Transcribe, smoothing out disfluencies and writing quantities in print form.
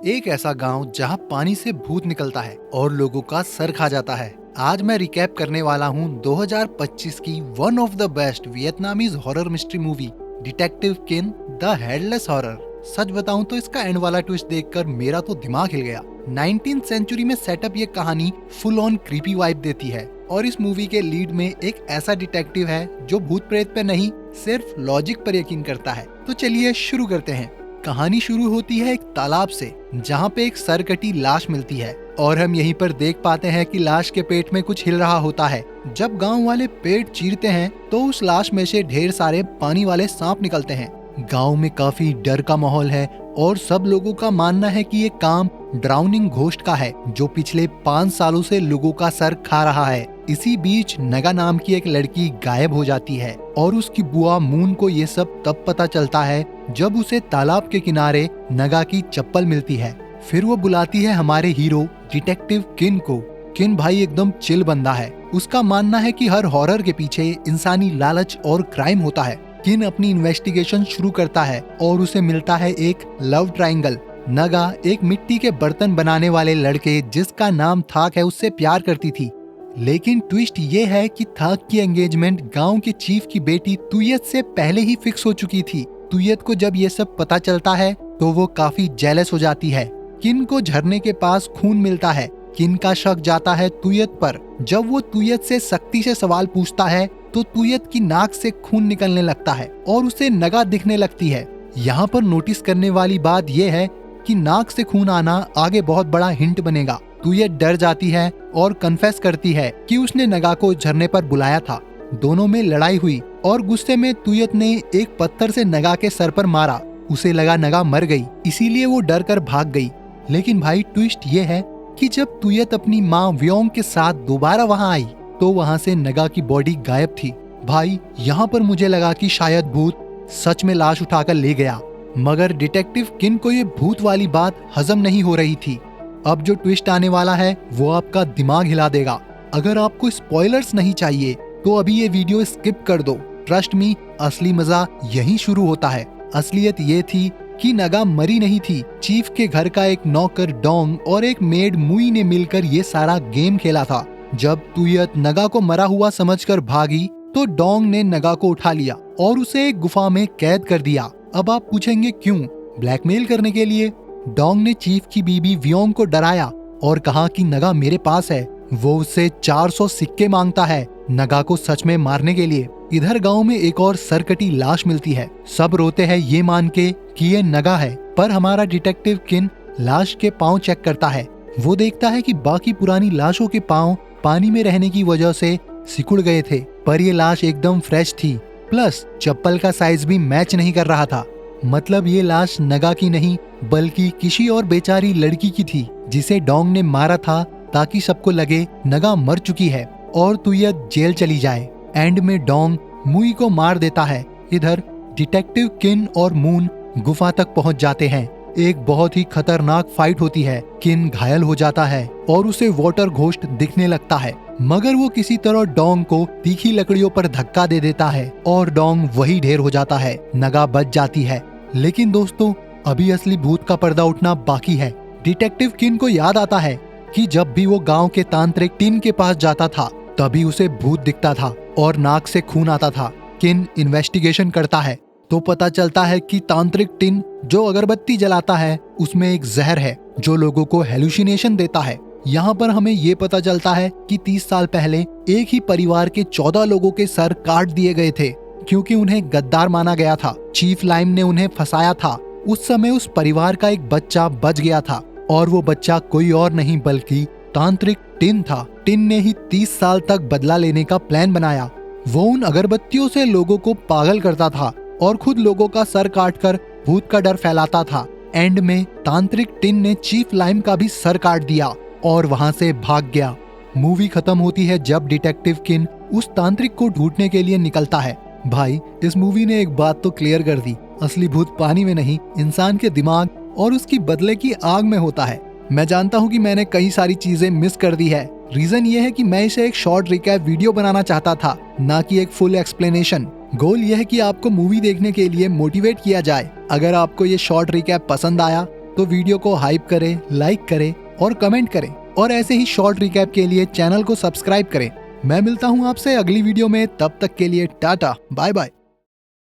एक ऐसा गांव जहां पानी से भूत निकलता है और लोगों का सर खा जाता है। आज मैं रिकैप करने वाला हूं 2025 की one of the best Vietnamese horror mystery movie detective किन द हेडलेस हॉरर। सच बताऊं तो इसका एंड वाला ट्विस्ट देखकर मेरा तो दिमाग हिल गया। 19th सेंचुरी में सेटअप ये कहानी फुल ऑन क्रीपी वाइब देती है और इस मूवी के लीड में एक ऐसा डिटेक्टिव है जो भूत प्रेत पे नहीं सिर्फ लॉजिक पर यकीन करता है। तो चलिए शुरू करते हैं। कहानी शुरू होती है एक तालाब से जहाँ पे एक सरकटी लाश मिलती है और हम यहीं पर देख पाते हैं कि लाश के पेट में कुछ हिल रहा होता है। जब गांव वाले पेट चीरते हैं तो उस लाश में से ढेर सारे पानी वाले सांप निकलते हैं। गांव में काफी डर का माहौल है और सब लोगों का मानना है कि ये काम ड्राउनिंग घोस्ट का है जो पिछले 5 सालों से लोगों का सर खा रहा है। इसी बीच नगा नाम की एक लड़की गायब हो जाती है और उसकी बुआ मून को ये सब तब पता चलता है जब उसे तालाब के किनारे नगा की चप्पल मिलती है। फिर वो बुलाती है हमारे हीरो डिटेक्टिव किन को। किन भाई एकदम चिल बंदा है। उसका मानना है कि हर हॉरर के पीछे इंसानी लालच और क्राइम होता है। किन अपनी इन्वेस्टिगेशन शुरू करता है और उसे मिलता है एक लव ट्रायंगल। नगा एक मिट्टी के बर्तन बनाने वाले लड़के जिसका नाम थाक है उससे प्यार करती थी। लेकिन ट्विस्ट ये है कि थाक की एंगेजमेंट गांव के चीफ की बेटी तुयत से पहले ही फिक्स हो चुकी थी। तुयत को जब ये सब पता चलता है तो वो काफी जेलस हो जाती है। किन को झरने के पास खून मिलता है। किन का शक जाता है तुयत पर। जब वो तुयत से सख्ती से सवाल पूछता है तो तुयत की नाक से खून निकलने लगता है और उसे नगा दिखने लगती है। यहाँ पर नोटिस करने वाली बात यह है कि नाक से खून आना आगे बहुत बड़ा हिंट बनेगा। तुयत डर जाती है और कन्फेस करती है कि उसने नगा को झरने पर बुलाया था। दोनों में लड़ाई हुई और गुस्से में तुयत ने एक पत्थर से नगा के सर पर मारा। उसे लगा नगा मर गई, इसीलिए वो डर कर भाग गई। लेकिन भाई ट्विस्ट ये है कि जब तुयत अपनी माँ व्योंग के साथ दोबारा वहाँ आई तो वहाँ से नगा की बॉडी गायब थी। भाई यहाँ पर मुझे लगा कि शायद भूत सच में लाश उठाकर ले गया, मगर डिटेक्टिव किन को ये भूत वाली बात हजम नहीं हो रही थी। अब जो ट्विस्ट आने वाला है वो आपका दिमाग हिला देगा। अगर आपको स्पॉयलर्स नहीं चाहिए तो अभी ये वीडियो स्किप कर दो। ट्रस्ट मी, असली मजा यहीं शुरू होता है। असलियत ये थी कि नगा मरी नहीं थी। चीफ के घर का एक नौकर डोंग और एक मेड मुई ने मिलकर ये सारा गेम खेला था। जब तुयत नगा को मरा हुआ समझकर भागी तो डोंग ने नगा को उठा लिया और उसे एक गुफा में कैद कर दिया। अब आप पूछेंगे क्यों? ब्लैकमेल करने के लिए। डोंग ने चीफ की बीबी व्योंग को डराया और कहा कि नगा मेरे पास है। वो उससे 400 सिक्के मांगता है नगा को सच में मारने के लिए। इधर गांव में एक और सरकटी लाश मिलती है। सब रोते हैं ये मान के कि ये नगा है, पर हमारा डिटेक्टिव किन लाश के पांव चेक करता है। वो देखता है कि बाकी पुरानी लाशों के पांव पानी में रहने की वजह से सिकुड़ गए थे, पर ये लाश एकदम फ्रेश थी। प्लस चप्पल का साइज भी मैच नहीं कर रहा था। मतलब ये लाश नगा की नहीं बल्कि किसी और बेचारी लड़की की थी जिसे डोंग ने मारा था ताकि सबको लगे नगा मर चुकी है और तुयत जेल चली जाए। एंड में डोंग मुई को मार देता है। इधर डिटेक्टिव किन और मून गुफा तक पहुंच जाते हैं। एक बहुत ही खतरनाक फाइट होती है। किन घायल हो जाता है और उसे वाटर घोस्ट दिखने लगता है, मगर वो किसी तरह डोंग को तीखी लकड़ियों पर धक्का दे देता है और डोंग वही ढेर हो जाता है। नगा बच जाती है। लेकिन दोस्तों, अभी असली भूत का पर्दा उठना बाकी है। डिटेक्टिव किन को याद आता है कि जब भी वो गांव के तांत्रिक टिन के पास जाता था तभी उसे भूत दिखता था और नाक से खून आता था। किन इन्वेस्टिगेशन करता है तो पता चलता है कि तांत्रिक टिन जो अगरबत्ती जलाता है उसमें एक जहर है जो लोगों को हेलुसिनेशन देता है। यहाँ पर हमें ये पता चलता है कि 30 साल पहले एक ही परिवार के 14 लोगों के सर काट दिए गए थे क्योंकि उन्हें गद्दार माना गया था। चीफ लाइम ने उन्हें फंसाया था। उस समय उस परिवार का एक बच्चा बच गया था और वो बच्चा कोई और नहीं बल्कि तांत्रिक टिन था। टिन ने ही 30 साल तक बदला लेने का प्लान बनाया। वो उन अगरबत्तियों से लोगों को पागल करता था और खुद लोगों का सर काटकर भूत का डर फैलाता था। एंड में तांत्रिक टिन ने चीफ लाइम का भी सर काट दिया और वहां से भाग गया। मूवी खत्म होती है जब डिटेक्टिव किन उस तांत्रिक को ढूंढने के लिए निकलता है। भाई, इस मूवी ने एक बात तो क्लियर कर दी, असली भूत पानी में नहीं इंसान के दिमाग और उसकी बदले की आग में होता है। मैं जानता हूँ कि मैंने कई सारी चीजें मिस कर दी है। रीजन ये है कि मैं इसे एक शॉर्ट रिकैप वीडियो बनाना चाहता था, ना कि एक फुल एक्सप्लेनेशन। गोल यह है कि आपको मूवी देखने के लिए मोटिवेट किया जाए। अगर आपको ये शॉर्ट रिकैप पसंद आया तो वीडियो को हाइप करें, लाइक करें और कमेंट करें और ऐसे ही शॉर्ट रिकैप के लिए चैनल को सब्सक्राइब करें। मैं मिलता हूँ आपसे अगली वीडियो में, तब तक के लिए टाटा बाय बाय।